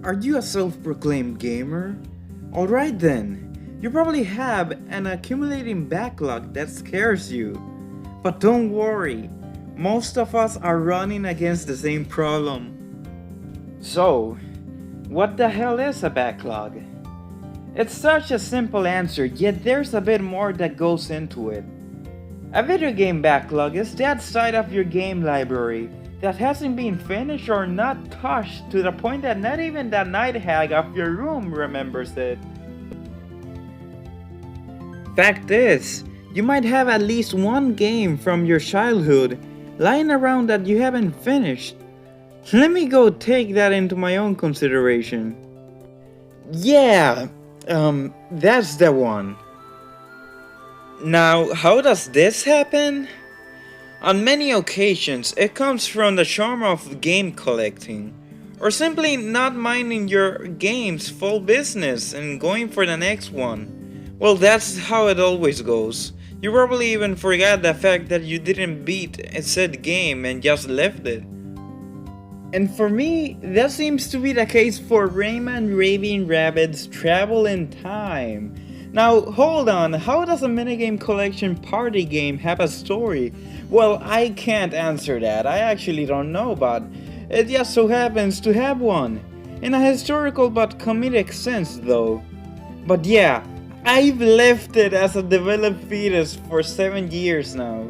Are you a self-proclaimed gamer? Alright then, you probably have an accumulating backlog that scares you. But don't worry, most of us are running against the same problem. So, what the hell is a backlog? It's such a simple answer, yet there's a bit more that goes into it. A video game backlog is that side of your game library that hasn't been finished or not touched to the point that not even the night hag of your room remembers it. Fact is, you might have at least one game from your childhood lying around that you haven't finished. Let me go take that into my own consideration. Yeah, that's the one. Now, how does this happen? On many occasions, it comes from the charm of game collecting, or simply not minding your game's full business and going for the next one. Well, that's how it always goes. You probably even forgot the fact that you didn't beat a said game and just left it. And for me, that seems to be the case for Rayman Raving Rabbids Travel in Time. Now, hold on, how does a minigame collection party game have a story? Well, I can't answer that, I actually don't know, but it just so happens to have one. In a historical but comedic sense though. But yeah, I've left it as a developed fetus for 7 years now.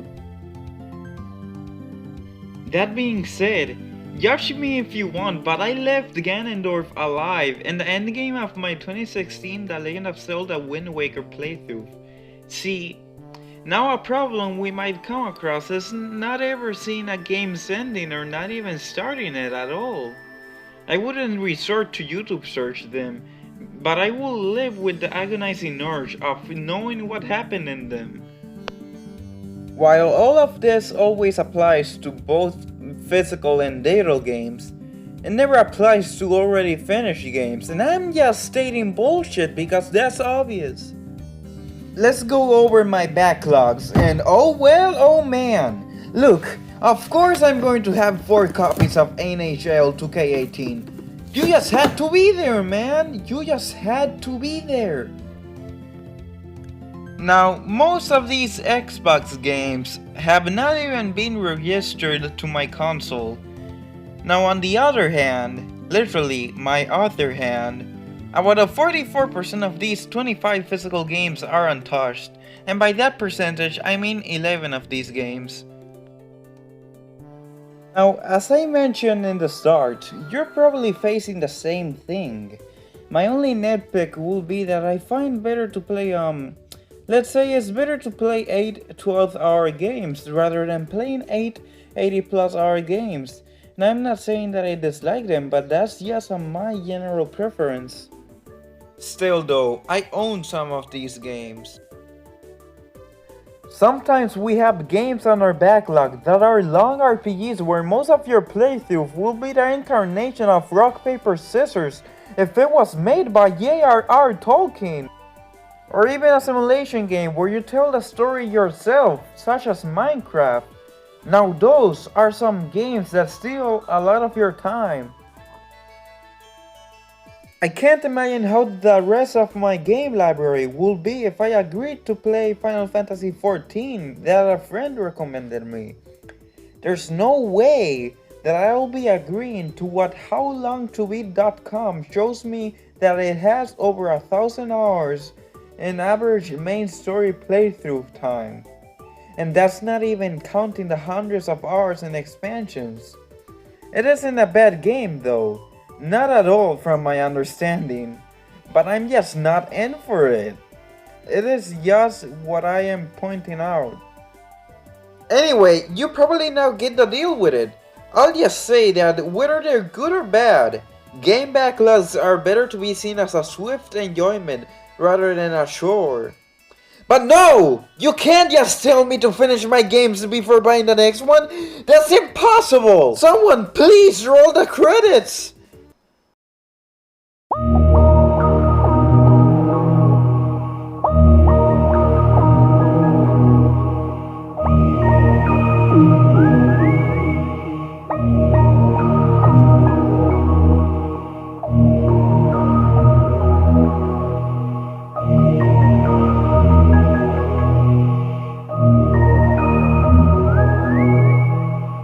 That being said, judge me if you want, but I left Ganondorf alive in the endgame of my 2016 The Legend of Zelda Wind Waker playthrough. See, now a problem we might come across is not ever seeing a game's ending or not even starting it at all. I wouldn't resort to YouTube search them, but I will live with the agonizing urge of knowing what happened in them. While all of this always applies to both physical and digital games, it never applies to already finished games, and I'm just stating bullshit because that's obvious. Let's go over my backlogs, and oh man, look, of course I'm going to have 4 copies of NHL 2K18. You just had to be there, man, you just had to be there. Now, most of these Xbox games have not even been registered to my console. Now on the other hand, literally my other hand, about 44% of these 25 physical games are untouched, and by that percentage I mean 11 of these games. Now, as I mentioned in the start, you're probably facing the same thing. My only nitpick will be that I find better to play let's say it's better to play 8 12-hour games rather than playing 8 80+ hour games. And I'm not saying that I dislike them, but that's just my general preference. Still though, I own some of these games. Sometimes we have games on our backlog that are long RPGs where most of your playthrough will be the incarnation of rock paper scissors if it was made by J.R.R. Tolkien. Or even a simulation game where you tell the story yourself, such as Minecraft. Now those are some games that steal a lot of your time. I can't imagine how the rest of my game library will be if I agreed to play Final Fantasy XIV that a friend recommended me. There's no way that I'll be agreeing to what howlongtobeat.com shows me that it has over 1,000 hours in average main story playthrough time. And that's not even counting the hundreds of hours in expansions. It isn't a bad game though, not at all from my understanding, but I'm just not in for it. It is just what I am pointing out. Anyway, you probably now get the deal with it. I'll just say that whether they're good or bad, game backlogs are better to be seen as a swift enjoyment rather than a chore. But no! You can't just tell me to finish my games before buying the next one! That's impossible! Someone please roll the credits!